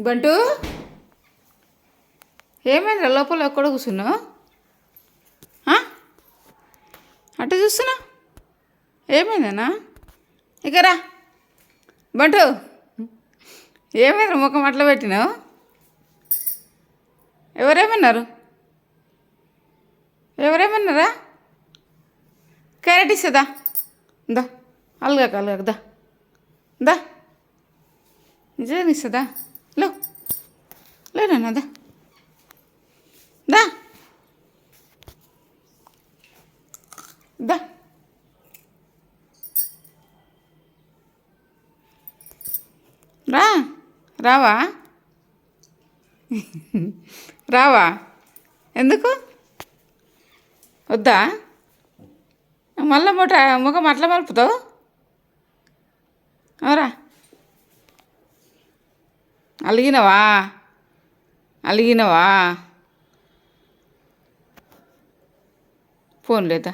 బంటు ఏమైందిరా లోపల ఎక్కడ కూర్చున్నావు? అటు చూస్తున్నా ఏమైందన్నా? ఇక రా బంటు, ఏమైందిరా ముఖం అట్లా పెట్టినావు? ఎవరేమన్నారా? క్యారెట్ ఇస్తుందా? దా అలగాక దా దా నిజం ఇస్తుందా? లేనా దా దా దా రా రావా రావా? ఎందుకు వద్దా? మళ్ళా ముఖం అట్లా మలుపుతావు? అవరా అలిగినవా ఫోన్ లేదా?